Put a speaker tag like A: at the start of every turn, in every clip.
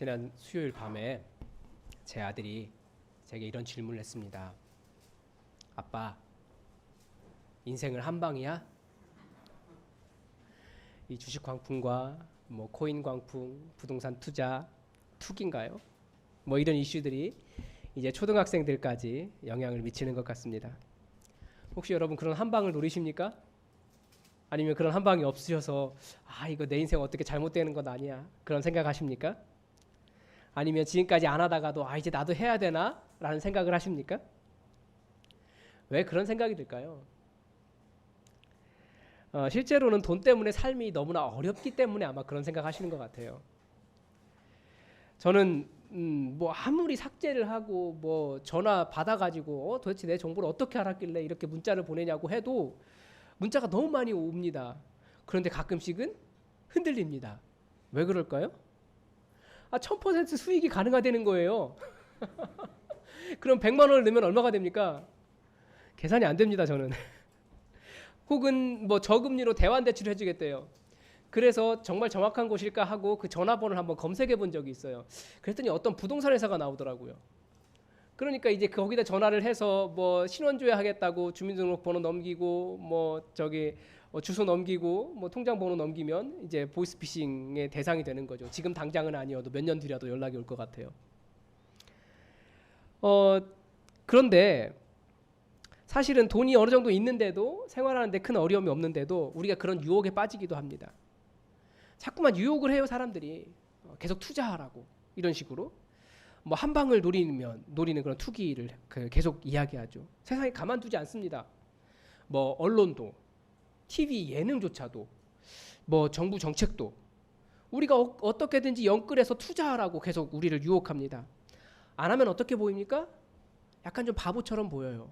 A: 지난 수요일 밤에 제 아들이 제게 이런 질문을 했습니다. 아빠, 인생은 한 방이야? 이 주식 광풍과 코인 광풍, 부동산 투자, 투기인가요? 이런 이슈들이 이제 초등학생들까지 영향을 미치는 것 같습니다. 혹시 여러분 그런 한 방을 노리십니까? 아니면 그런 한 방이 없으셔서 이거 내 인생 어떻게 잘못되는 건 아니야 그런 생각하십니까? 아니면 지금까지 안 하다가도 이제 나도 해야 되나? 라는 생각을 하십니까? 왜 그런 생각이 들까요? 실제로는 돈 때문에 삶이 너무나 어렵기 때문에 아마 그런 생각 하시는 것 같아요. 저는 아무리 삭제를 하고 전화 받아가지고 도대체 내 정보를 어떻게 알았길래 이렇게 문자를 보내냐고 해도 문자가 너무 많이 옵니다. 그런데 가끔씩은 흔들립니다. 왜 그럴까요? 1000% 수익이 가능하다는 거예요. 그럼 100만 원을 넣으면 얼마가 됩니까? 계산이 안 됩니다, 저는. 혹은 저금리로 대환대출을 해주겠대요. 그래서 정말 정확한 곳일까 하고 그 전화번호를 한번 검색해 본 적이 있어요. 그랬더니 어떤 부동산 회사가 나오더라고요. 그러니까 이제 거기다 전화를 해서 신원조회 하겠다고 주민등록번호 넘기고 주소 넘기고 통장 번호 넘기면 이제 보이스피싱의 대상이 되는 거죠. 지금 당장은 아니어도 몇 년 뒤라도 연락이 올 것 같아요. 그런데 사실은 돈이 어느 정도 있는데도 생활하는데 큰 어려움이 없는데도 우리가 그런 유혹에 빠지기도 합니다. 자꾸만 유혹을 해요, 사람들이. 계속 투자하라고 이런 식으로 한 방을 노리는 그런 투기를 계속 이야기하죠. 세상에 가만두지 않습니다. 언론도, TV 예능조차도, 정부 정책도 우리가 어떻게든지 연끌해서 투자하라고 계속 우리를 유혹합니다. 안 하면 어떻게 보입니까? 약간 좀 바보처럼 보여요.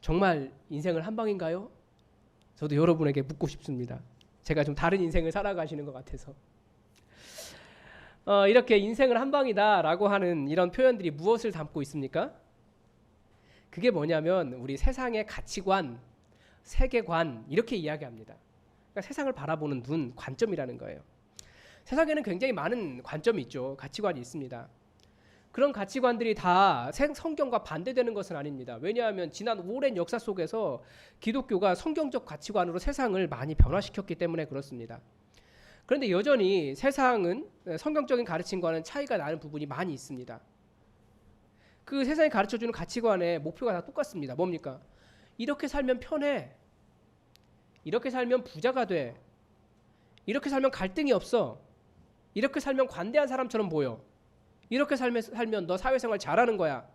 A: 정말 인생은 한 방인가요? 저도 여러분에게 묻고 싶습니다. 제가 좀 다른 인생을 살아가시는 것 같아서. 이렇게 인생은 한 방이다라고 하는 이런 표현들이 무엇을 담고 있습니까? 그게 뭐냐면 우리 세상의 가치관, 세계관 이렇게 이야기합니다. 그러니까 세상을 바라보는 눈, 관점이라는 거예요. 세상에는 굉장히 많은 관점이 있죠. 가치관이 있습니다. 그런 가치관들이 다 성경과 반대되는 것은 아닙니다. 왜냐하면 지난 오랜 역사 속에서 기독교가 성경적 가치관으로 세상을 많이 변화시켰기 때문에 그렇습니다. 그런데 여전히 세상은 성경적인 가르침과는 차이가 나는 부분이 많이 있습니다. 그 세상이 가르쳐주는 가치관의 목표가 다 똑같습니다. 뭡니까? 이렇게 살면 편해. 이렇게 살면 부자가 돼. 이렇게 살면 갈등이 없어. 이렇게 살면 관대한 사람처럼 보여. 이렇게 살면 너 사회생활 잘하는 거야.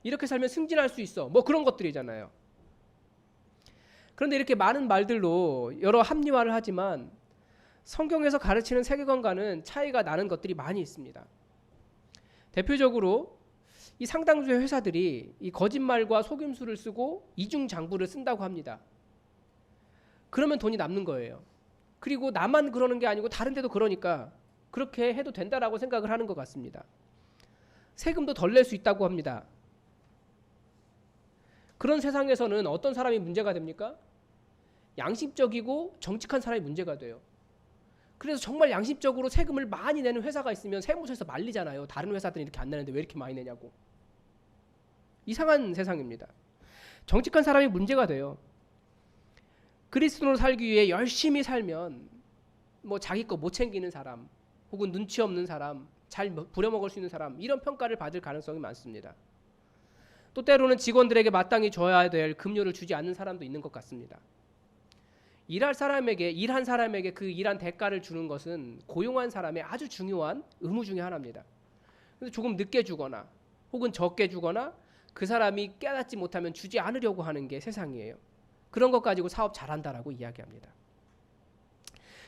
A: 이렇게 살면 승진할 수 있어. 그런 것들이잖아요. 그런데 이렇게 많은 말들로 여러 합리화를 하지만 성경에서 가르치는 세계관과는 차이가 나는 것들이 많이 있습니다. 대표적으로 이 상당수의 회사들이 이 거짓말과 속임수를 쓰고 이중장부를 쓴다고 합니다. 그러면 돈이 남는 거예요. 그리고 나만 그러는 게 아니고 다른 데도 그러니까 그렇게 해도 된다라고 생각을 하는 것 같습니다. 세금도 덜 낼 수 있다고 합니다. 그런 세상에서는 어떤 사람이 문제가 됩니까? 양심적이고 정직한 사람이 문제가 돼요. 그래서 정말 양심적으로 세금을 많이 내는 회사가 있으면 세무서에서 말리잖아요. 다른 회사들은 이렇게 안 내는데 왜 이렇게 많이 내냐고. 이상한 세상입니다. 정직한 사람이 문제가 돼요. 그리스도로 살기 위해 열심히 살면 자기 거 못 챙기는 사람 혹은 눈치 없는 사람, 잘 부려먹을 수 있는 사람 이런 평가를 받을 가능성이 많습니다. 또 때로는 직원들에게 마땅히 줘야 될 급료를 주지 않는 사람도 있는 것 같습니다. 일한 사람에게 그 일한 대가를 주는 것은 고용한 사람의 아주 중요한 의무 중에 하나입니다. 그래서 조금 늦게 주거나 혹은 적게 주거나 그 사람이 깨닫지 못하면 주지 않으려고 하는 게 세상이에요. 그런 것 가지고 사업 잘한다라고 이야기합니다.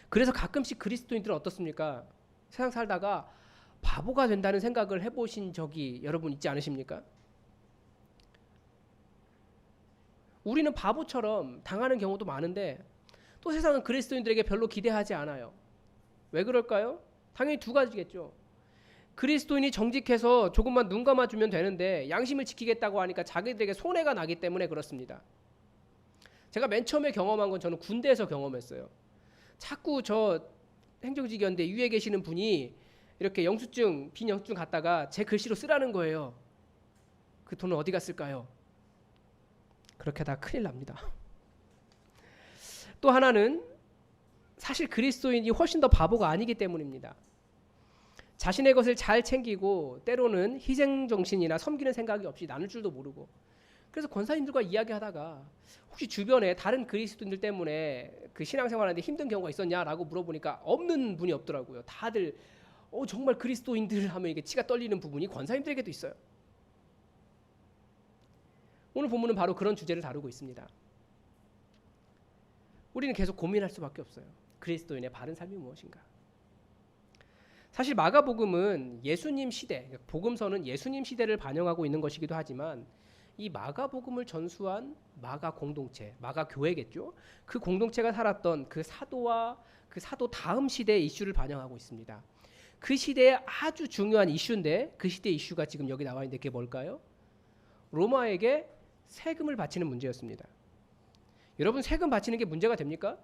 A: 그래서 가끔씩 그리스도인들은 어떻습니까? 세상 살다가 바보가 된다는 생각을 해보신 적이 여러분 있지 않으십니까? 우리는 바보처럼 당하는 경우도 많은데 또 세상은 그리스도인들에게 별로 기대하지 않아요. 왜 그럴까요? 당연히 두 가지겠죠. 그리스도인이 정직해서 조금만 눈 감아주면 되는데 양심을 지키겠다고 하니까 자기들에게 손해가 나기 때문에 그렇습니다. 제가 맨 처음에 경험한 건 저는 군대에서 경험했어요. 자꾸 저 행정직이었는데 위에 계시는 분이 이렇게 영수증, 빈 영수증 갖다가 제 글씨로 쓰라는 거예요. 그 돈은 어디 갔을까요? 그렇게 하다 큰일 납니다. 또 하나는 사실 그리스도인이 훨씬 더 바보가 아니기 때문입니다. 자신의 것을 잘 챙기고 때로는 희생정신이나 섬기는 생각이 없이 나눌 줄도 모르고, 그래서 권사님들과 이야기하다가 혹시 주변에 다른 그리스도인들 때문에 그 신앙생활하는데 힘든 경우가 있었냐라고 물어보니까 없는 분이 없더라고요. 다들 정말 그리스도인들 하면 이게 치가 떨리는 부분이 권사님들에게도 있어요. 오늘 본문은 바로 그런 주제를 다루고 있습니다. 우리는 계속 고민할 수밖에 없어요. 그리스도인의 바른 삶이 무엇인가? 사실 마가복음은 예수님 시대, 복음서는 예수님 시대를 반영하고 있는 것이기도 하지만 이 마가복음을 전수한 마가 공동체, 마가 교회겠죠. 그 공동체가 살았던 그 사도와 그 사도 다음 시대의 이슈를 반영하고 있습니다. 그 시대의 아주 중요한 이슈인데, 그 시대의 이슈가 지금 여기 나와 있는데 그게 뭘까요? 로마에게 세금을 바치는 문제였습니다. 여러분, 세금 바치는 게 문제가 됩니까?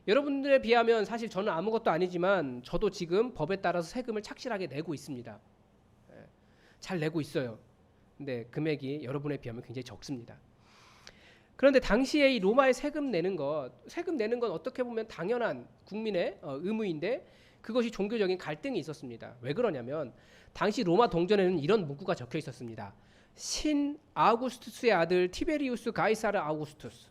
A: 여러분들에 비하면 사실 저는 아무것도 아니지만 저도 지금 법에 따라서 세금을 착실하게 내고 있습니다. 잘 내고 있어요. 근데 금액이 여러분에 비하면 굉장히 적습니다. 그런데 당시에 이 로마의 세금 내는 건 어떻게 보면 당연한 국민의 의무인데 그것이 종교적인 갈등이 있었습니다. 왜 그러냐면 당시 로마 동전에는 이런 문구가 적혀 있었습니다. 신 아우구스투스의 아들 티베리우스 가이사르 아우구스투스.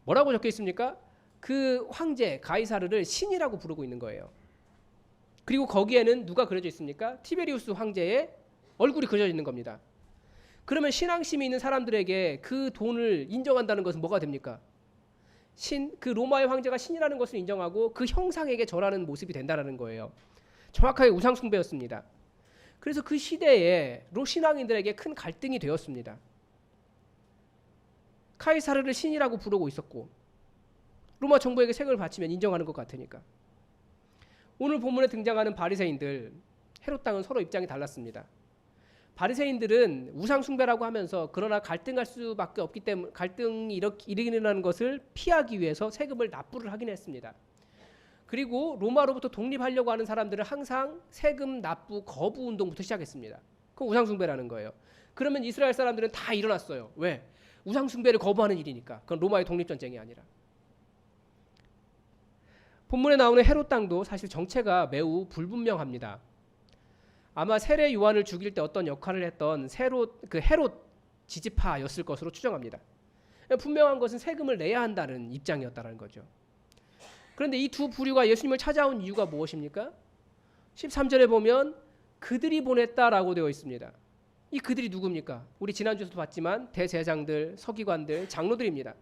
A: 뭐라고 적혀 있습니까? 그 황제 가이사르를 신이라고 부르고 있는 거예요. 그리고 거기에는 누가 그려져 있습니까? 티베리우스 황제의 얼굴이 그려져 있는 겁니다. 그러면 신앙심이 있는 사람들에게 그 돈을 인정한다는 것은 뭐가 됩니까? 그 로마의 황제가 신이라는 것을 인정하고 그 형상에게 절하는 모습이 된다는 거예요. 정확하게 우상 숭배였습니다. 그래서 그 시대에 신앙인들에게 큰 갈등이 되었습니다. 카이사르를 신이라고 부르고 있었고 로마 정부에게 세금을 바치면 인정하는 것 같으니까. 오늘 본문에 등장하는 바리새인들, 헤롯 당은 서로 입장이 달랐습니다. 바리새인들은 우상 숭배라고 하면서 그러나 갈등할 수밖에 없기 때문에 갈등이 일어나는 것을 피하기 위해서 세금을 납부를 하긴 했습니다. 그리고 로마로부터 독립하려고 하는 사람들은 항상 세금 납부 거부 운동부터 시작했습니다. 그건 우상 숭배라는 거예요. 그러면 이스라엘 사람들은 다 일어났어요. 왜? 우상 숭배를 거부하는 일이니까. 그건 로마의 독립전쟁이 아니라. 본문에 나오는 헤롯 당도 사실 정체가 매우 불분명합니다. 아마 세례 요한을 죽일 때 어떤 역할을 했던 헤롯 지지파였을 것으로 추정합니다. 분명한 것은 세금을 내야 한다는 입장이었다는 거죠. 그런데 이 두 부류가 예수님을 찾아온 이유가 무엇입니까? 13절에 보면 그들이 보냈다라고 되어 있습니다. 이 그들이 누굽니까? 우리 지난주에서도 봤지만 대제사장들, 서기관들, 장로들입니다.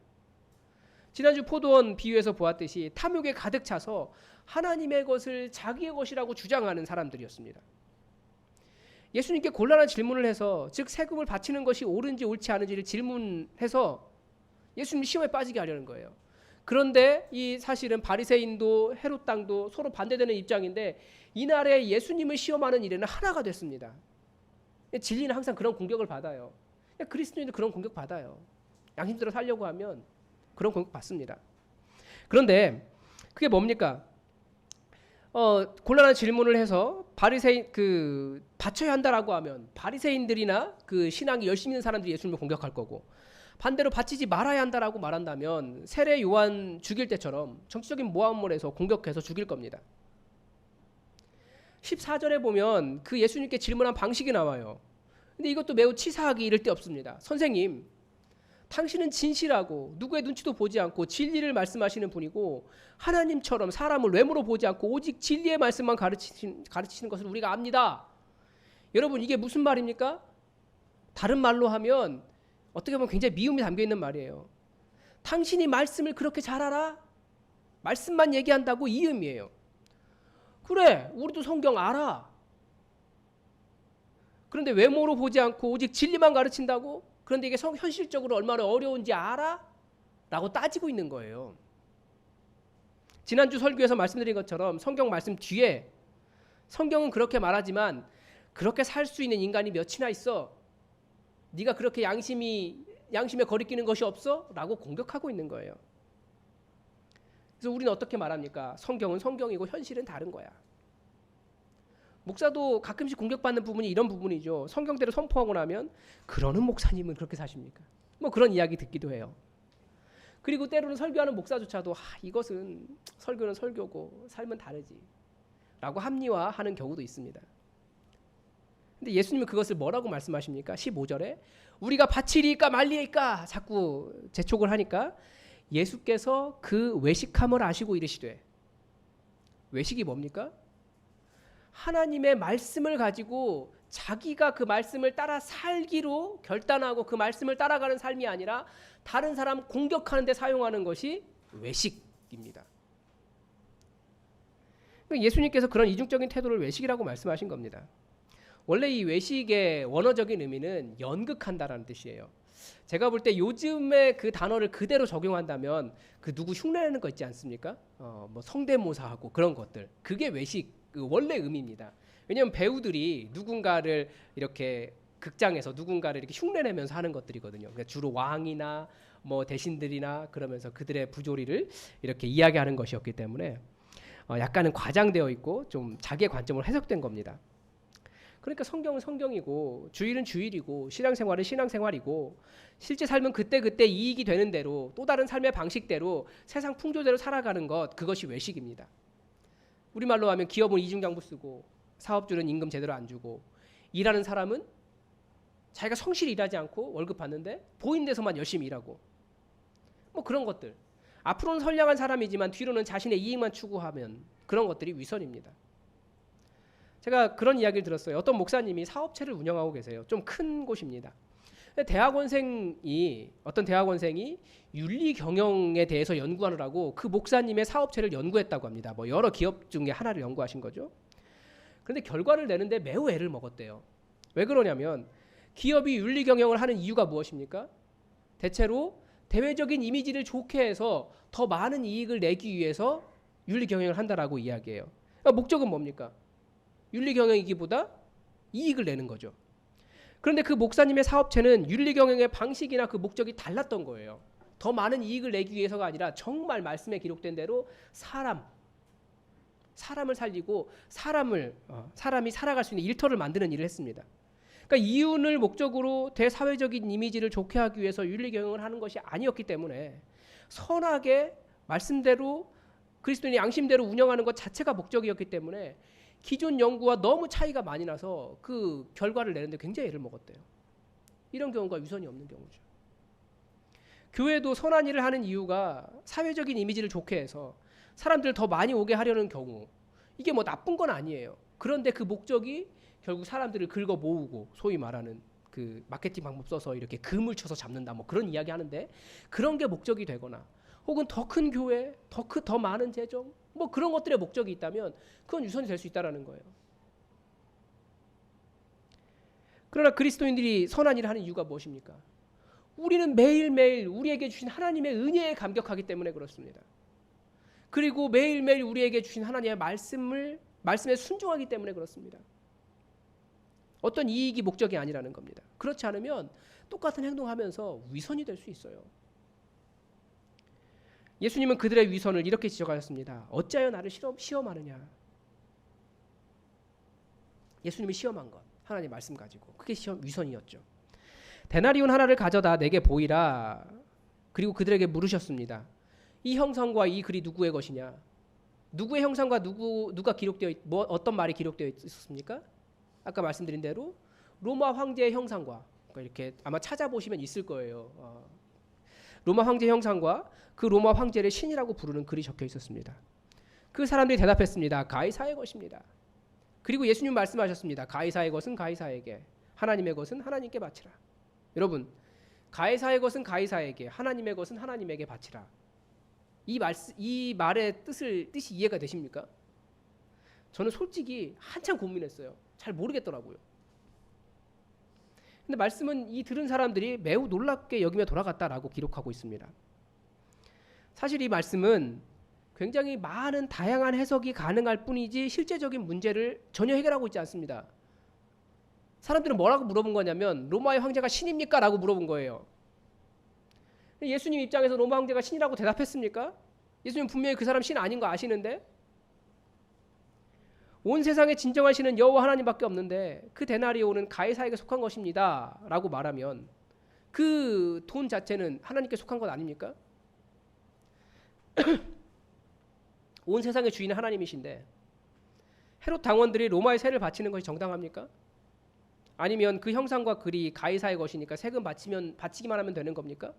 A: 지난주 포도원 비유에서 보았듯이 탐욕에 가득 차서 하나님의 것을 자기의 것이라고 주장하는 사람들이었습니다. 예수님께 곤란한 질문을 해서, 즉 세금을 바치는 것이 옳은지 옳지 않은지를 질문해서 예수님 시험에 빠지게 하려는 거예요. 그런데 이 사실은 바리새인도 헤롯 당도 서로 반대되는 입장인데 이날에 예수님을 시험하는 일에는 하나가 됐습니다. 진리는 항상 그런 공격을 받아요. 그리스도인도 그런 공격 받아요. 양심대로 살려고 하면 그런 공격 받습니다. 그런데 그게 뭡니까? 곤란한 질문을 해서 바쳐야 한다라고 하면 바리새인들이나 그 신앙이 열심히 있는 사람들이 예수님을 공격할 거고, 반대로 바치지 말아야 한다라고 말한다면 세례 요한 죽일 때처럼 정치적인 모함을 해서 공격해서 죽일 겁니다. 14절에 보면 그 예수님께 질문한 방식이 나와요. 근데 이것도 매우 치사하기 이를 데 없습니다. 선생님, 당신은 진실하고 누구의 눈치도 보지 않고 진리를 말씀하시는 분이고 하나님처럼 사람을 외모로 보지 않고 오직 진리의 말씀만 가르치시는 것을 우리가 압니다. 여러분, 이게 무슨 말입니까? 다른 말로 하면 어떻게 보면 굉장히 미움이 담겨있는 말이에요. 당신이 말씀을 그렇게 잘 알아? 말씀만 얘기한다고 이 의미예요. 그래, 우리도 성경 알아. 그런데 외모로 보지 않고 오직 진리만 가르친다고? 그런데 이게 현실적으로 얼마나 어려운지 알아? 라고 따지고 있는 거예요. 지난주 설교에서 말씀드린 것처럼 성경 말씀 뒤에 성경은 그렇게 말하지만 그렇게 살 수 있는 인간이 몇이나 있어? 네가 그렇게 양심에 거리끼는 것이 없어? 라고 공격하고 있는 거예요. 그래서 우리는 어떻게 말합니까? 성경은 성경이고 현실은 다른 거야. 목사도 가끔씩 공격받는 부분이 이런 부분이죠. 성경대로 선포하고 나면 그러는 목사님은 그렇게 사십니까? 뭐 그런 이야기 듣기도 해요. 그리고 때로는 설교하는 목사조차도 이것은 설교는 설교고 삶은 다르지 라고 합리화하는 경우도 있습니다. 근데 예수님은 그것을 뭐라고 말씀하십니까? 15절에 우리가 바치리까 말리이까 자꾸 재촉을 하니까 예수께서 그 외식함을 아시고 이르시되, 외식이 뭡니까? 하나님의 말씀을 가지고 자기가 그 말씀을 따라 살기로 결단하고 그 말씀을 따라가는 삶이 아니라 다른 사람 공격하는 데 사용하는 것이 외식입니다. 예수님께서 그런 이중적인 태도를 외식이라고 말씀하신 겁니다. 원래 이 외식의 원어적인 의미는 연극한다라는 뜻이에요. 제가 볼 때 요즘에 그 단어를 그대로 적용한다면 그 누구 흉내내는 거 있지 않습니까? 뭐 성대모사하고 그런 것들, 그게 외식 그 원래 의미입니다. 왜냐하면 배우들이 누군가를 이렇게 극장에서 누군가를 이렇게 흉내내면서 하는 것들이거든요. 그러니까 주로 왕이나 뭐 대신들이나 그러면서 그들의 부조리를 이렇게 이야기하는 것이었기 때문에 약간은 과장되어 있고 좀 자기의 관점으로 해석된 겁니다. 그러니까 성경은 성경이고 주일은 주일이고 신앙생활은 신앙생활이고 실제 삶은 그때그때 이익이 되는 대로 또 다른 삶의 방식대로 세상 풍조대로 살아가는 것, 그것이 외식입니다. 우리말로 하면 기업은 이중장부 쓰고 사업주는 임금 제대로 안 주고 일하는 사람은 자기가 성실히 일하지 않고 월급 받는데 보이는 데서만 열심히 일하고 뭐 그런 것들. 앞으로는 선량한 사람이지만 뒤로는 자신의 이익만 추구하면 그런 것들이 위선입니다. 제가 그런 이야기를 들었어요. 어떤 목사님이 사업체를 운영하고 계세요. 좀 큰 곳입니다. 어떤 대학원생이 윤리 경영에 대해서 연구하느라고 그 목사님의 사업체를 연구했다고 합니다. 뭐 여러 기업 중에 하나를 연구하신 거죠. 그런데 결과를 내는데 매우 애를 먹었대요. 왜 그러냐면 기업이 윤리 경영을 하는 이유가 무엇입니까? 대체로 대외적인 이미지를 좋게 해서 더 많은 이익을 내기 위해서 윤리 경영을 한다라고 이야기해요. 그러니까 목적은 뭡니까? 윤리 경영이기보다 이익을 내는 거죠. 그런데 그 목사님의 사업체는 윤리 경영의 방식이나 그 목적이 달랐던 거예요. 더 많은 이익을 내기 위해서가 아니라 정말 말씀에 기록된 대로 사람을 살리고 사람이 살아갈 수 있는 일터를 만드는 일을 했습니다. 그러니까 이윤을 목적으로 대사회적인 이미지를 좋게 하기 위해서 윤리 경영을 하는 것이 아니었기 때문에 선하게 말씀대로 그리스도인의 양심대로 운영하는 것 자체가 목적이었기 때문에 기존 연구와 너무 차이가 많이 나서 그 결과를 내는데 굉장히 애를 먹었대요. 이런 경우가 유선이 없는 경우죠. 교회도 선한 일을 하는 이유가 사회적인 이미지를 좋게 해서 사람들을 더 많이 오게 하려는 경우, 이게 뭐 나쁜 건 아니에요. 그런데 그 목적이 결국 사람들을 긁어 모으고 소위 말하는 그 마케팅 방법 써서 이렇게 금을 쳐서 잡는다 뭐 그런 이야기 하는데, 그런 게 목적이 되거나 혹은 더 큰 교회, 더 많은 재정 뭐 그런 것들의 목적이 있다면 그건 유선이 될 수 있다는 거예요. 그러나 그리스도인들이 선한 일을 하는 이유가 무엇입니까? 우리는 매일매일 우리에게 주신 하나님의 은혜에 감격하기 때문에 그렇습니다. 그리고 매일매일 우리에게 주신 하나님의 말씀에 순종하기 때문에 그렇습니다. 어떤 이익이 목적이 아니라는 겁니다. 그렇지 않으면 똑같은 행동하면서 위선이 될 수 있어요. 예수님은 그들의 위선을 이렇게 지적하셨습니다. 어찌하여 나를 시험하느냐. 예수님이 시험한 것, 하나님의 말씀 가지고, 그게 위선이었죠. 데나리온 하나를 가져다 내게 보이라. 그리고 그들에게 물으셨습니다. 이 형상과 이 글이 누구의 것이냐? 누구의 형상과 누가 기록되어 어떤 말이 기록되어 있었습니까? 아까 말씀드린 대로 로마 황제의 형상과, 그러니까 이렇게 아마 찾아보시면 있을 거예요. 로마 황제 형상과 그 로마 황제를 신이라고 부르는 글이 적혀 있었습니다. 그 사람들이 대답했습니다. 가이사의 것입니다. 그리고 예수님 말씀하셨습니다. 가이사의 것은 가이사에게, 하나님의 것은 하나님께 바치라. 여러분, 가이사의 것은 가이사에게, 하나님의 것은 하나님에게 바치라. 이 말의 뜻이 이해가 되십니까? 저는 솔직히 한참 고민했어요. 잘 모르겠더라고요. 근데 말씀은 이 들은 사람들이 매우 놀랍게 여기며 돌아갔다라고 기록하고 있습니다. 사실 이 말씀은 굉장히 많은 다양한 해석이 가능할 뿐이지 실제적인 문제를 전혀 해결하고 있지 않습니다. 사람들은 뭐라고 물어본 거냐면 로마의 황제가 신입니까? 라고 물어본 거예요. 예수님 입장에서 로마 황제가 신이라고 대답했습니까? 예수님 분명히 그 사람 신 아닌 거 아시는데 온 세상의 진정한 신은 여호와 하나님밖에 없는데 그 데나리온은 가이사에게 속한 것입니다 라고 말하면 그 돈 자체는 하나님께 속한 것 아닙니까? 온 세상의 주인은 하나님이신데 헤롯 당원들이 로마의 세를 바치는 것이 정당합니까? 아니면 그 형상과 글이 가이사의 것이니까 세금 바치기만 하면 되는 겁니까?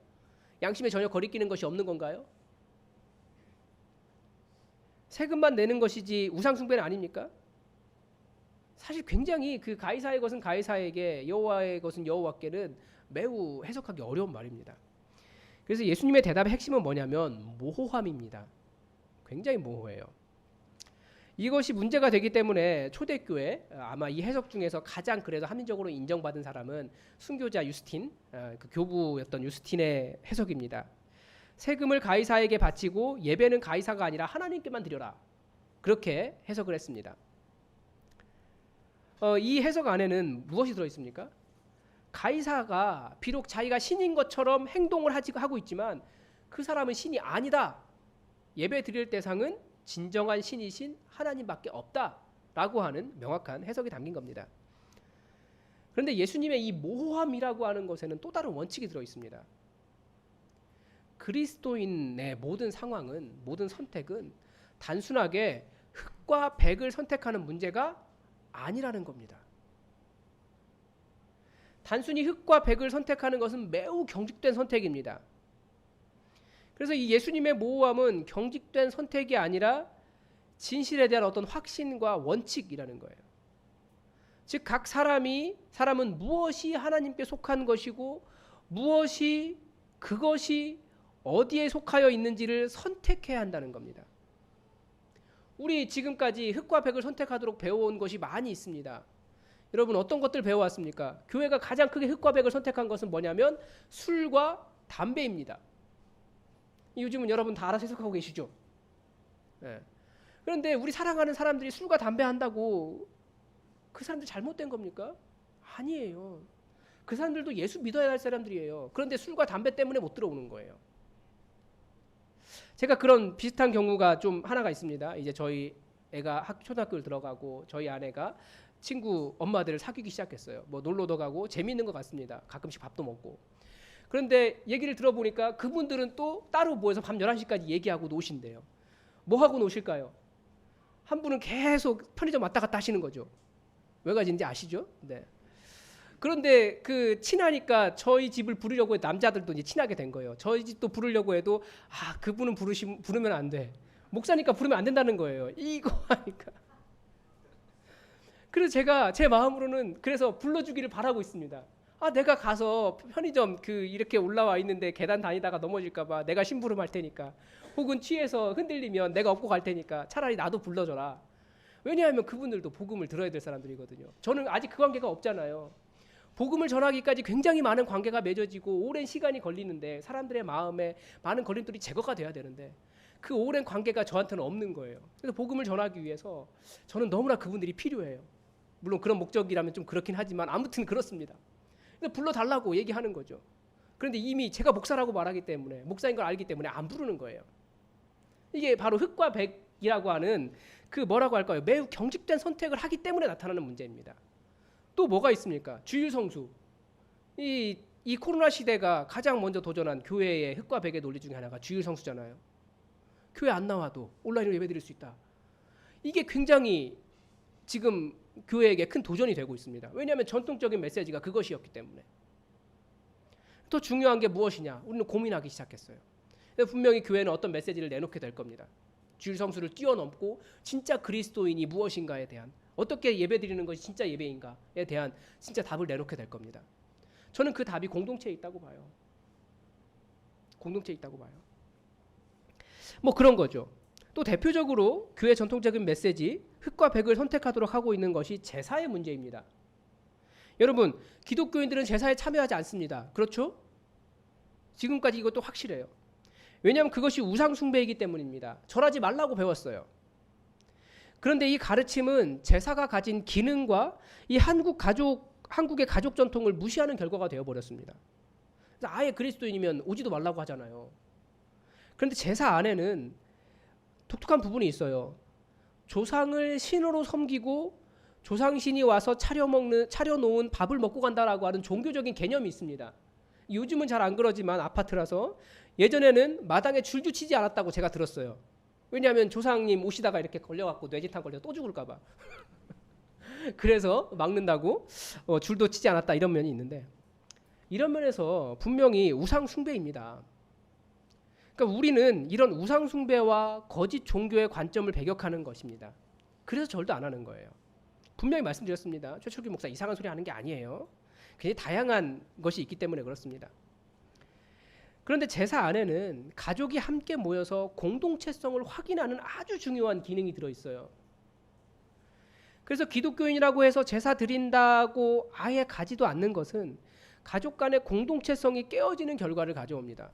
A: 양심에 전혀 거리끼는 것이 없는 건가요? 세금만 내는 것이지 우상 숭배는 아닙니까? 사실 굉장히 그 가이사의 것은 가이사에게 여호와의 것은 여호와께는 매우 해석하기 어려운 말입니다. 그래서 예수님의 대답의 핵심은 뭐냐면 모호함입니다. 굉장히 모호해요. 이것이 문제가 되기 때문에 초대교회 아마 이 해석 중에서 가장 그래도 합리적으로 인정받은 사람은 순교자 유스틴, 그 교부였던 유스틴의 해석입니다. 세금을 가이사에게 바치고 예배는 가이사가 아니라 하나님께만 드려라. 그렇게 해석을 했습니다. 이 해석 안에는 무엇이 들어있습니까? 가이사가 비록 자기가 신인 것처럼 행동을 하고 있지만 그 사람은 신이 아니다. 예배 드릴 대상은 진정한 신이신 하나님밖에 없다라고 하는 명확한 해석이 담긴 겁니다. 그런데 예수님의 이 모호함이라고 하는 것에는 또 다른 원칙이 들어있습니다. 그리스도인의 모든 상황은, 모든 선택은 단순하게 흑과 백을 선택하는 문제가 아니라는 겁니다. 단순히 흑과 백을 선택하는 것은 매우 경직된 선택입니다. 그래서 이 예수님의 모호함은 경직된 선택이 아니라 진실에 대한 어떤 확신과 원칙이라는 거예요. 즉 각 사람은 무엇이 하나님께 속한 것이고 무엇이 그것이 어디에 속하여 있는지를 선택해야 한다는 겁니다. 우리 지금까지 흑과 백을 선택하도록 배워온 것이 많이 있습니다. 여러분 어떤 것들 배워왔습니까? 교회가 가장 크게 흑과 백을 선택한 것은 뭐냐면 술과 담배입니다. 요즘은 여러분 다 알아서 해석하고 계시죠? 네. 그런데 우리 사랑하는 사람들이 술과 담배 한다고 그 사람들 잘못된 겁니까? 아니에요. 그 사람들도 예수 믿어야 할 사람들이에요. 그런데 술과 담배 때문에 못 들어오는 거예요. 제가 그런 비슷한 경우가 좀 하나가 있습니다. 이제 저희 애가 초등학교를 들어가고 저희 아내가 친구 엄마들을 사귀기 시작했어요. 뭐 놀러도 가고 재미있는 것 같습니다. 가끔씩 밥도 먹고. 그런데 얘기를 들어보니까 그분들은 또 따로 모여서 밤 11시까지 얘기하고 노신대요. 뭐 하고 노실까요? 한 분은 계속 편의점 왔다 갔다 하시는 거죠. 왜 가지는지 아시죠? 네. 그런데 그 친하니까 저희 집을 부르려고 해도 남자들도 이제 친하게 된 거예요. 저희 집도 부르려고 해도 그분은 부르면 안 돼. 목사니까 부르면 안 된다는 거예요. 이거 하니까. 그래서 제가 제 마음으로는 그래서 불러주기를 바라고 있습니다. 내가 가서 편의점 이렇게 올라와 있는데 계단 다니다가 넘어질까봐 내가 심부름할 테니까 혹은 취해서 흔들리면 내가 업고 갈 테니까 차라리 나도 불러줘라. 왜냐하면 그분들도 복음을 들어야 될 사람들이거든요. 저는 아직 그 관계가 없잖아요. 복음을 전하기까지 굉장히 많은 관계가 맺어지고 오랜 시간이 걸리는데 사람들의 마음에 많은 걸림돌이 제거가 돼야 되는데 그 오랜 관계가 저한테는 없는 거예요. 그래서 복음을 전하기 위해서 저는 너무나 그분들이 필요해요. 물론 그런 목적이라면 좀 그렇긴 하지만 아무튼 그렇습니다. 그래서 불러달라고 얘기하는 거죠. 그런데 이미 제가 목사라고 말하기 때문에 목사인 걸 알기 때문에 안 부르는 거예요. 이게 바로 흑과 백이라고 하는 그 뭐라고 할까요? 매우 경직된 선택을 하기 때문에 나타나는 문제입니다. 또 뭐가 있습니까? 주일성수. 이 코로나 시대가 가장 먼저 도전한 교회의 흑과 백의 논리 중에 하나가 주일성수잖아요. 교회 안 나와도 온라인으로 예배드릴 수 있다. 이게 굉장히 지금 교회에게 큰 도전이 되고 있습니다. 왜냐하면 전통적인 메시지가 그것이었기 때문에. 또 중요한 게 무엇이냐? 우리는 고민하기 시작했어요. 분명히 교회는 어떤 메시지를 내놓게 될 겁니다. 주일성수를 뛰어넘고 진짜 그리스도인이 무엇인가에 대한, 어떻게 예배드리는 것이 진짜 예배인가에 대한 진짜 답을 내놓게 될 겁니다. 저는 그 답이 공동체에 있다고 봐요. 공동체에 있다고 봐요. 뭐 그런 거죠. 또 대표적으로 교회 전통적인 메시지 흑과 백을 선택하도록 하고 있는 것이 제사의 문제입니다. 여러분, 기독교인들은 제사에 참여하지 않습니다. 그렇죠? 지금까지 이것도 확실해요. 왜냐하면 그것이 우상 숭배이기 때문입니다. 절하지 말라고 배웠어요. 그런데 이 가르침은 제사가 가진 기능과 이 한국의 가족 전통을 무시하는 결과가 되어버렸습니다. 그래서 아예 그리스도인이면 오지도 말라고 하잖아요. 그런데 제사 안에는 독특한 부분이 있어요. 조상을 신으로 섬기고 조상신이 와서 차려놓은 밥을 먹고 간다라고 하는 종교적인 개념이 있습니다. 요즘은 잘 안 그러지만 아파트라서 예전에는 마당에 줄도 치지 않았다고 제가 들었어요. 왜냐하면 조상님 오시다가 이렇게 걸려갖고 뇌진탕 걸려 또 죽을까봐. 그래서 막는다고 줄도 치지 않았다 이런 면이 있는데, 이런 면에서 분명히 우상 숭배입니다. 그러니까 우리는 이런 우상 숭배와 거짓 종교의 관점을 배격하는 것입니다. 그래서 절도 안 하는 거예요. 분명히 말씀드렸습니다. 최철규 목사 이상한 소리 하는 게 아니에요. 굉장히 다양한 것이 있기 때문에 그렇습니다. 그런데 제사 안에는 가족이 함께 모여서 공동체성을 확인하는 아주 중요한 기능이 들어있어요. 그래서 기독교인이라고 해서 제사 드린다고 아예 가지도 않는 것은 가족 간의 공동체성이 깨어지는 결과를 가져옵니다.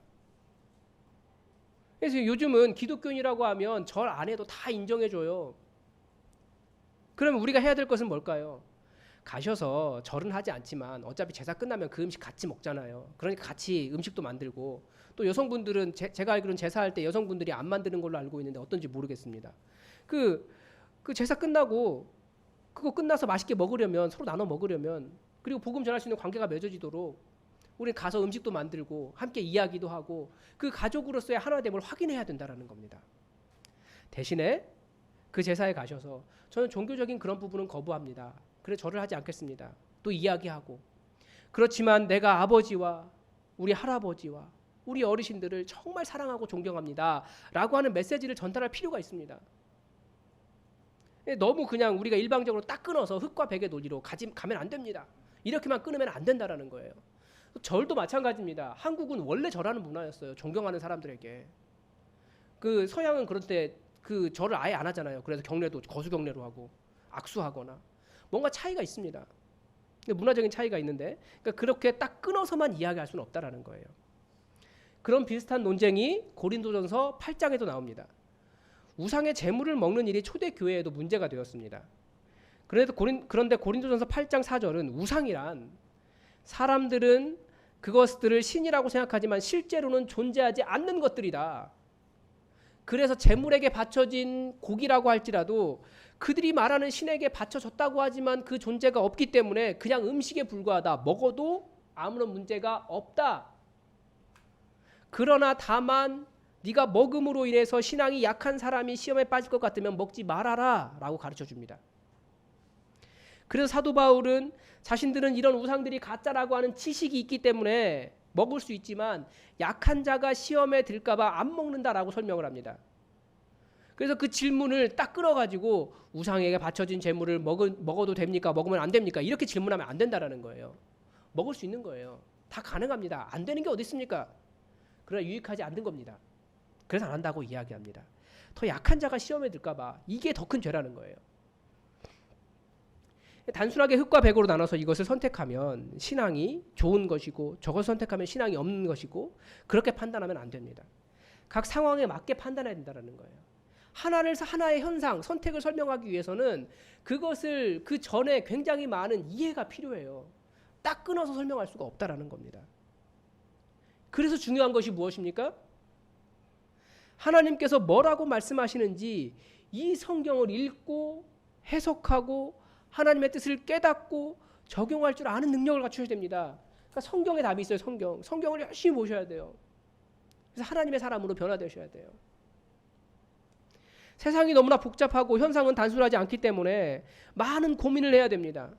A: 그래서 요즘은 기독교인이라고 하면 절 안 해도 다 인정해줘요. 그러면 우리가 해야 될 것은 뭘까요? 가셔서 절은 하지 않지만 어차피 제사 끝나면 그 음식 같이 먹잖아요. 그러니까 같이 음식도 만들고, 또 여성분들은 제가 알기로는 제사할 때 여성분들이 안 만드는 걸로 알고 있는데 어떤지 모르겠습니다. 그 제사 끝나고 그거 끝나서 맛있게 먹으려면, 서로 나눠 먹으려면, 그리고 복음 전할 수 있는 관계가 맺어지도록 우리는 가서 음식도 만들고 함께 이야기도 하고 그 가족으로서의 하나됨을 확인해야 된다는 겁니다. 대신에 그 제사에 가셔서 저는 종교적인 그런 부분은 거부합니다. 그래 절을 하지 않겠습니다. 또 이야기하고, 그렇지만 내가 아버지와 우리 할아버지와 우리 어르신들을 정말 사랑하고 존경합니다 라고 하는 메시지를 전달할 필요가 있습니다. 너무 그냥 우리가 일방적으로 딱 끊어서 흙과 백의 논리로 가면 안 됩니다, 이렇게만 끊으면 안 된다는 거예요. 절도 마찬가지입니다. 한국은 원래 절하는 문화였어요. 존경하는 사람들에게. 그 서양은 그럴 때 그 절을 아예 안 하잖아요. 그래서 경례도 거수 경례로 하고 악수하거나 뭔가 차이가 있습니다. 문화적인 차이가 있는데, 그러니까 그렇게 딱 끊어서만 이야기할 수는 없다라는 거예요. 그런 비슷한 논쟁이 고린도전서 8장에도 나옵니다. 우상의 제물을 먹는 일이 초대교회에도 문제가 되었습니다. 그런데 고린도전서 8장 4절은 우상이란 사람들은 그것들을 신이라고 생각하지만 실제로는 존재하지 않는 것들이다. 그래서 제물에게 바쳐진 고기라고 할지라도 그들이 말하는 신에게 바쳐졌다고 하지만 그 존재가 없기 때문에 그냥 음식에 불과하다. 먹어도 아무런 문제가 없다. 그러나 다만 네가 먹음으로 인해서 신앙이 약한 사람이 시험에 빠질 것 같으면 먹지 말아라 라고 가르쳐줍니다. 그래서 사도 바울은 자신들은 이런 우상들이 가짜라고 하는 지식이 있기 때문에 먹을 수 있지만 약한 자가 시험에 들까 봐 안 먹는다라고 설명을 합니다. 그래서 그 질문을 딱 끌어가지고 우상에게 바쳐진 제물을 먹어도 됩니까? 먹으면 안 됩니까? 이렇게 질문하면 안 된다라는 거예요. 먹을 수 있는 거예요. 다 가능합니다. 안 되는 게 어디 있습니까? 그러나 유익하지 않는 겁니다. 그래서 안 한다고 이야기합니다. 더 약한 자가 시험에 들까 봐 이게 더 큰 죄라는 거예요. 단순하게 흙과 백으로 나눠서 이것을 선택하면 신앙이 좋은 것이고 저것을 선택하면 신앙이 없는 것이고 그렇게 판단하면 안 됩니다. 각 상황에 맞게 판단해야 된다는 거예요. 하나의 현상, 선택을 설명하기 위해서는 그것을 그 전에 굉장히 많은 이해가 필요해요. 딱 끊어서 설명할 수가 없다라는 겁니다. 그래서 중요한 것이 무엇입니까? 하나님께서 뭐라고 말씀하시는지 이 성경을 읽고 해석하고 하나님의 뜻을 깨닫고 적용할 줄 아는 능력을 갖추셔야 됩니다. 그러니까 성경에 답이 있어요. 성경을 열심히 보셔야 돼요. 그래서 하나님의 사람으로 변화되셔야 돼요. 세상이 너무나 복잡하고 현상은 단순하지 않기 때문에 많은 고민을 해야 됩니다.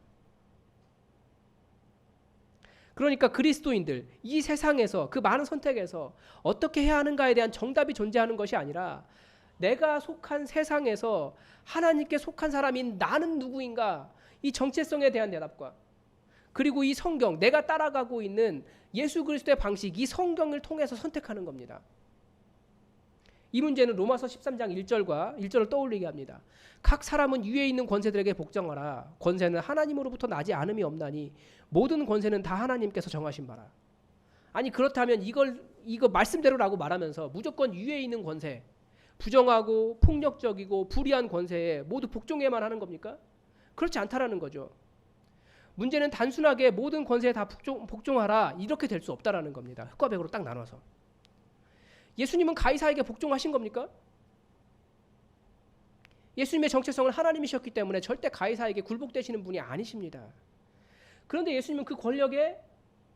A: 그러니까 그리스도인들, 이 세상에서 그 많은 선택에서 어떻게 해야 하는가에 대한 정답이 존재하는 것이 아니라 내가 속한 세상에서 하나님께 속한 사람인 나는 누구인가, 이 정체성에 대한 대답과 그리고 이 성경, 내가 따라가고 있는 예수 그리스도의 방식, 이 성경을 통해서 선택하는 겁니다. 이 문제는 로마서 13장 1절을 떠올리게 합니다. 각 사람은 위에 있는 권세들에게 복종하라. 권세는 하나님으로부터 나지 않음이 없나니 모든 권세는 다 하나님께서 정하신 바라. 아니 그렇다면 이거 말씀대로라고 말하면서 무조건 위에 있는 권세, 부정하고 폭력적이고 불의한 권세에 모두 복종해야만 하는 겁니까? 그렇지 않다라는 거죠. 문제는 단순하게 모든 권세에 다 복종하라 이렇게 될 수 없다라는 겁니다. 흙과 백으로 딱 나눠서. 예수님은 가이사에게 복종하신 겁니까? 예수님의 정체성은 하나님이셨기 때문에 절대 가이사에게 굴복되시는 분이 아니십니다. 그런데 예수님은 그 권력에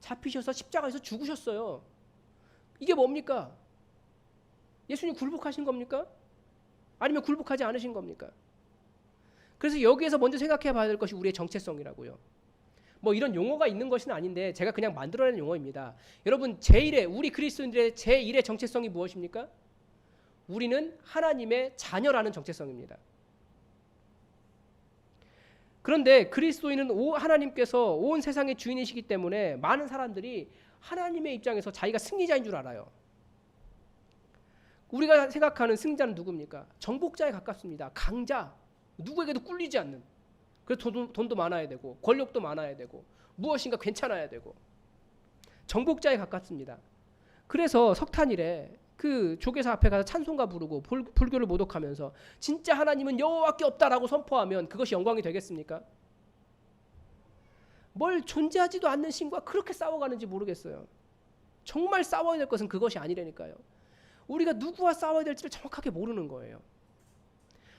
A: 잡히셔서 십자가에서 죽으셨어요. 이게 뭡니까? 예수님 굴복하신 겁니까? 아니면 굴복하지 않으신 겁니까? 그래서 여기에서 먼저 생각해 봐야 될 것이 우리의 정체성이라고요. 뭐 이런 용어가 있는 것은 아닌데 제가 그냥 만들어낸 용어입니다. 여러분 우리 그리스도인들의 제1의 정체성이 무엇입니까? 우리는 하나님의 자녀라는 정체성입니다. 그런데 그리스도인은 하나님께서 온 세상의 주인이시기 때문에 많은 사람들이 하나님의 입장에서 자기가 승리자인 줄 알아요. 우리가 생각하는 승자는 누굽니까? 정복자에 가깝습니다. 강자, 누구에게도 꿀리지 않는. 그래서 돈도 많아야 되고 권력도 많아야 되고 무엇인가 괜찮아야 되고 정복자에 가깝습니다. 그래서 석탄일에 그 조계사 앞에 가서 찬송가 부르고 불교를 모독하면서 진짜 하나님은 여호와밖에 없다라고 선포하면 그것이 영광이 되겠습니까? 뭘 존재하지도 않는 신과 그렇게 싸워가는지 모르겠어요. 정말 싸워야 될 것은 그것이 아니라니까요. 우리가 누구와 싸워야 될지를 정확하게 모르는 거예요.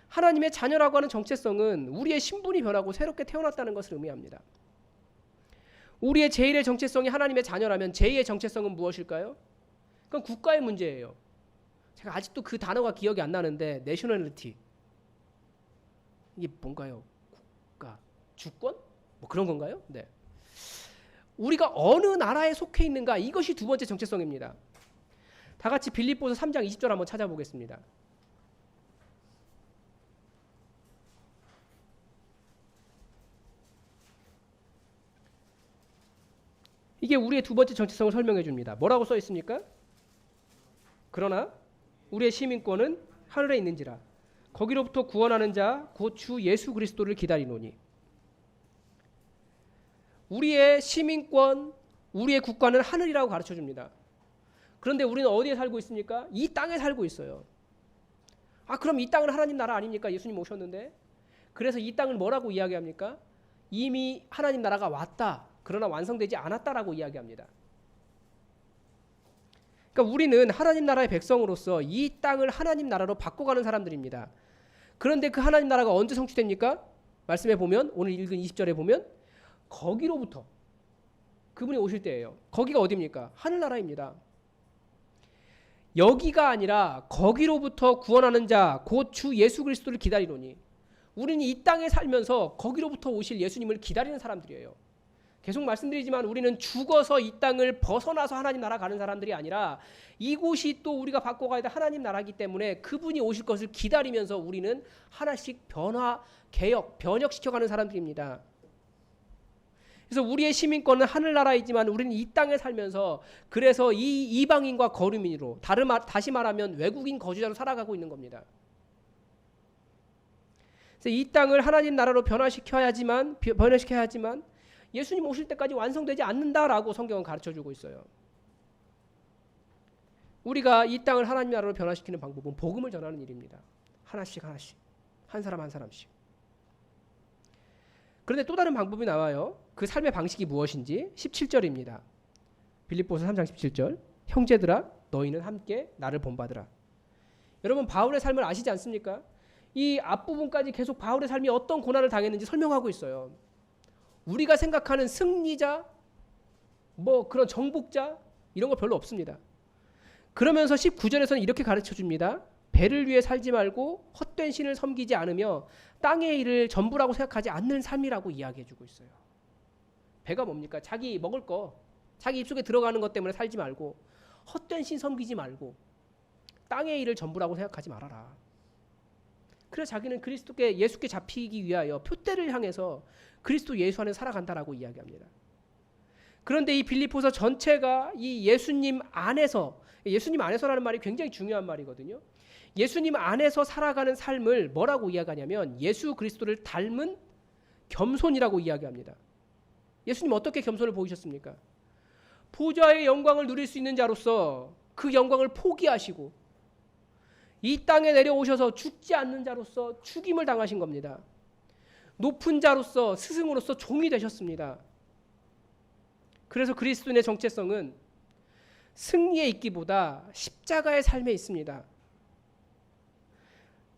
A: 하나님의 자녀라고 하는 정체성은 우리의 신분이 변하고 새롭게 태어났다는 것을 의미합니다. 우리의 제1의 정체성이 하나님의 자녀라면 제2의 정체성은 무엇일까요? 그건 국가의 문제예요. 제가 아직도 그 단어가 기억이 안 나는데 내셔널리티 이게 뭔가요? 국가, 주권? 뭐 그런 건가요? 네. 우리가 어느 나라에 속해 있는가 이것이 두 번째 정체성입니다. 다 같이 빌립보서 3장 20절 한번 찾아보겠습니다. 이게 우리의 두 번째 정체성을 설명해 줍니다. 뭐라고 써 있습니까? 그러나 우리의 시민권은 하늘에 있는지라 거기로부터 구원하는 자 곧 주 예수 그리스도를 기다리노니. 우리의 시민권, 우리의 국가는 하늘이라고 가르쳐 줍니다. 그런데 우리는 어디에 살고 있습니까? 이 땅에 살고 있어요. 그럼 이 땅은 하나님 나라 아닙니까? 예수님 오셨는데. 그래서 이 땅을 뭐라고 이야기합니까? 이미 하나님 나라가 왔다. 그러나 완성되지 않았다라고 이야기합니다. 그러니까 우리는 하나님 나라의 백성으로서 이 땅을 하나님 나라로 바꿔가는 사람들입니다. 그런데 그 하나님 나라가 언제 성취됩니까? 말씀에 보면 오늘 읽은 20절에 보면 거기로부터 그분이 오실 때예요. 거기가 어디입니까? 하늘나라입니다. 여기가 아니라 거기로부터 구원하는 자 곧 주 예수 그리스도를 기다리노니. 우리는 이 땅에 살면서 거기로부터 오실 예수님을 기다리는 사람들이에요. 계속 말씀드리지만 우리는 죽어서 이 땅을 벗어나서 하나님 나라 가는 사람들이 아니라 이곳이 또 우리가 바꿔가야 될 하나님 나라이기 때문에 그분이 오실 것을 기다리면서 우리는 하나씩 변혁시켜가는 사람들입니다. 그래서 우리의 시민권은 하늘나라이지만 우리는 이 땅에 살면서 그래서 이 이방인과 거류민으로 다시 말하면 외국인 거주자로 살아가고 있는 겁니다. 그래서 이 땅을 하나님 나라로 변화시켜야 하지만 예수님 오실 때까지 완성되지 않는다라고 성경은 가르쳐주고 있어요. 우리가 이 땅을 하나님 나라로 변화시키는 방법은 복음을 전하는 일입니다. 하나씩 한 사람 한 사람씩. 그런데 또 다른 방법이 나와요. 그 삶의 방식이 무엇인지 17절입니다. 빌립보서 3장 17절. 형제들아 너희는 함께 나를 본받으라. 여러분 바울의 삶을 아시지 않습니까? 이 앞부분까지 계속 바울의 삶이 어떤 고난을 당했는지 설명하고 있어요. 우리가 생각하는 승리자, 뭐 그런 정복자 이런 거 별로 없습니다. 그러면서 19절에서는 이렇게 가르쳐 줍니다. 배를 위해 살지 말고 헛된 신을 섬기지 않으며 땅의 일을 전부라고 생각하지 않는 삶이라고 이야기해 주고 있어요. 배가 뭡니까? 자기 먹을 거, 자기 입속에 들어가는 것 때문에 살지 말고 헛된 신 섬기지 말고 땅의 일을 전부라고 생각하지 말아라. 그래서 자기는 예수께 잡히기 위하여 표대를 향해서 그리스도 예수 안에 살아간다라고 이야기합니다. 그런데 이 빌립보서 전체가 이 예수님 안에서라는 말이 굉장히 중요한 말이거든요. 예수님 안에서 살아가는 삶을 뭐라고 이야기하냐면 예수 그리스도를 닮은 겸손이라고 이야기합니다. 예수님 어떻게 겸손을 보이셨습니까? 보좌의 영광을 누릴 수 있는 자로서 그 영광을 포기하시고 이 땅에 내려오셔서 죽지 않는 자로서 죽임을 당하신 겁니다. 높은 자로서 스승으로서 종이 되셨습니다. 그래서 그리스도인의 정체성은 승리에 있기보다 십자가의 삶에 있습니다.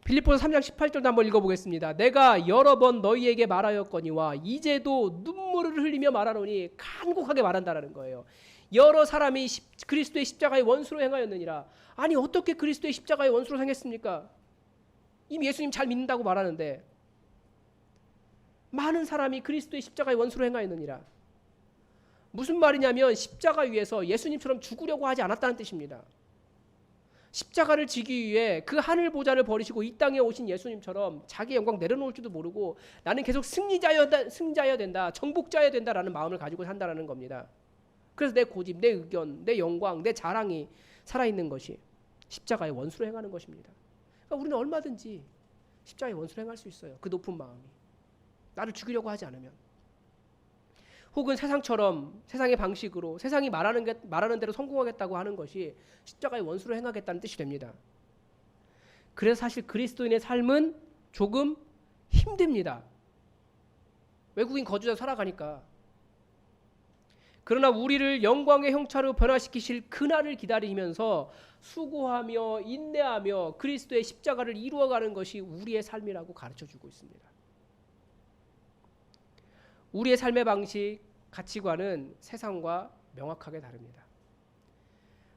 A: 빌립보서 3장 18절도 한번 읽어보겠습니다. 내가 여러 번 너희에게 말하였거니와 이제도 눈물을 흘리며 말하노니 간곡하게 말한다라는 거예요. 여러 사람이 그리스도의 십자가의 원수로 행하였느니라. 아니 어떻게 그리스도의 십자가의 원수로 행했습니까? 이미 예수님 잘 믿는다고 말하는데 많은 사람이 그리스도의 십자가의 원수로 행하였느니라. 무슨 말이냐면 십자가 위에서 예수님처럼 죽으려고 하지 않았다는 뜻입니다. 십자가를 지기 위해 그 하늘 보좌를 버리시고 이 땅에 오신 예수님처럼 자기 영광 내려놓을 줄도 모르고 나는 계속 승자여야 된다, 정복자여야 된다라는 마음을 가지고 산다라는 겁니다. 그래서 내 고집, 내 의견, 내 영광, 내 자랑이 살아있는 것이 십자가의 원수로 행하는 것입니다. 그러니까 우리는 얼마든지 십자가의 원수로 행할 수 있어요. 그 높은 마음이 나를 죽이려고 하지 않으면, 혹은 세상처럼 세상의 방식으로 세상이 말하는 대로 성공하겠다고 하는 것이 십자가의 원수로 행하겠다는 뜻이 됩니다. 그래서 사실 그리스도인의 삶은 조금 힘듭니다. 외국인 거주자 살아가니까. 그러나 우리를 영광의 형체로 변화시키실 그날을 기다리면서 수고하며 인내하며 그리스도의 십자가를 이루어가는 것이 우리의 삶이라고 가르쳐주고 있습니다. 우리의 삶의 방식, 가치관은 세상과 명확하게 다릅니다.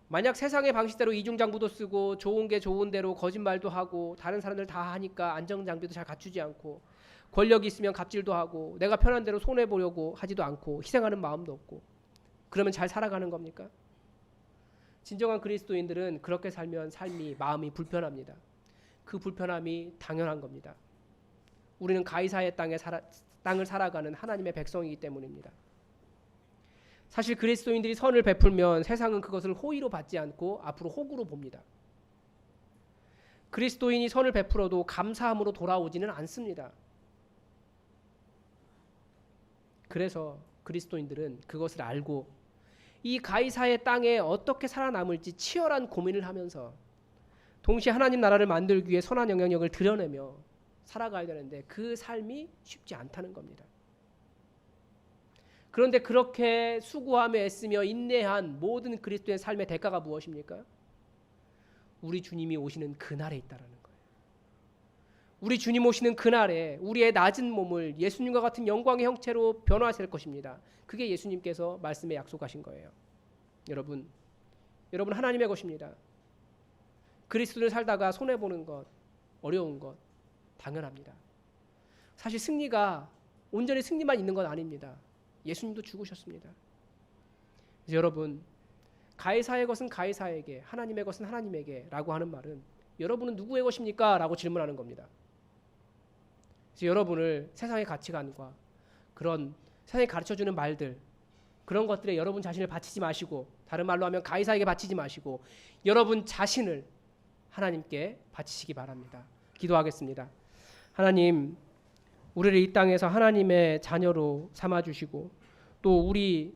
A: 만약 세상의 방식대로 이중장부도 쓰고 좋은 게 좋은 대로 거짓말도 하고 다른 사람들 다 하니까 안전장비도 잘 갖추지 않고 권력이 있으면 갑질도 하고 내가 편한 대로 손해보려고 하지도 않고 희생하는 마음도 없고, 그러면 잘 살아가는 겁니까? 진정한 그리스도인들은 그렇게 살면 마음이 불편합니다. 그 불편함이 당연한 겁니다. 우리는 가이사의 땅을 살아가는 하나님의 백성이기 때문입니다. 사실 그리스도인들이 선을 베풀면 세상은 그것을 호의로 받지 않고 앞으로 호구로 봅니다. 그리스도인이 선을 베풀어도 감사함으로 돌아오지는 않습니다. 그래서 그리스도인들은 그것을 알고 이 가이사의 땅에 어떻게 살아남을지 치열한 고민을 하면서 동시에 하나님 나라를 만들기 위해 선한 영향력을 드러내며 살아가야 되는데 그 삶이 쉽지 않다는 겁니다. 그런데 그렇게 수고하며 애쓰며 인내한 모든 그리스도의 삶의 대가가 무엇입니까? 우리 주님이 오시는 그날에 있다라는 거예요. 우리 주님 오시는 그날에 우리의 낮은 몸을 예수님과 같은 영광의 형체로 변화하실 것입니다. 그게 예수님께서 말씀에 약속하신 거예요. 여러분 하나님의 것입니다. 그리스도를 살다가 손해보는 것, 어려운 것 당연합니다. 사실 승리가 온전히 승리만 있는 건 아닙니다. 예수님도 죽으셨습니다. 그래서 여러분, 가이사의 것은 가이사에게, 하나님의 것은 하나님에게 라고 하는 말은 여러분은 누구의 것입니까? 라고 질문하는 겁니다. 그래서 여러분을 세상의 가치관과 그런 세상이 가르쳐주는 말들, 그런 것들에 여러분 자신을 바치지 마시고, 다른 말로 하면 가이사에게 바치지 마시고 여러분 자신을 하나님께 바치시기 바랍니다. 기도하겠습니다. 하나님, 우리를 이 땅에서 하나님의 자녀로 삼아주시고 또 우리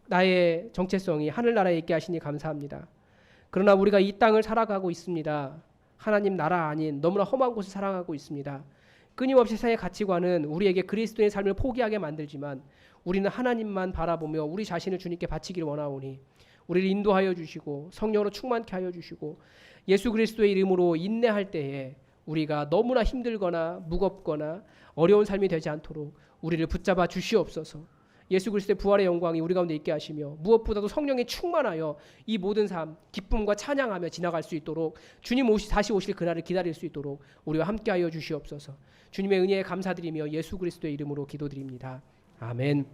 A: 나의 정체성이 하늘나라에 있게 하시니 감사합니다. 그러나 우리가 이 땅을 살아가고 있습니다. 하나님 나라 아닌 너무나 험한 곳을 살아가고 있습니다. 끊임없이 세상의 가치관은 우리에게 그리스도의 삶을 포기하게 만들지만 우리는 하나님만 바라보며 우리 자신을 주님께 바치기를 원하오니 우리를 인도하여 주시고 성령으로 충만케 하여 주시고 예수 그리스도의 이름으로 인내할 때에 우리가 너무나 힘들거나 무겁거나 어려운 삶이 되지 않도록 우리를 붙잡아 주시옵소서. 예수 그리스도의 부활의 영광이 우리 가운데 있게 하시며 무엇보다도 성령에 충만하여 이 모든 삶 기쁨과 찬양하며 지나갈 수 있도록 주님 다시 오실 그날을 기다릴 수 있도록 우리와 함께하여 주시옵소서. 주님의 은혜에 감사드리며 예수 그리스도의 이름으로 기도드립니다. 아멘.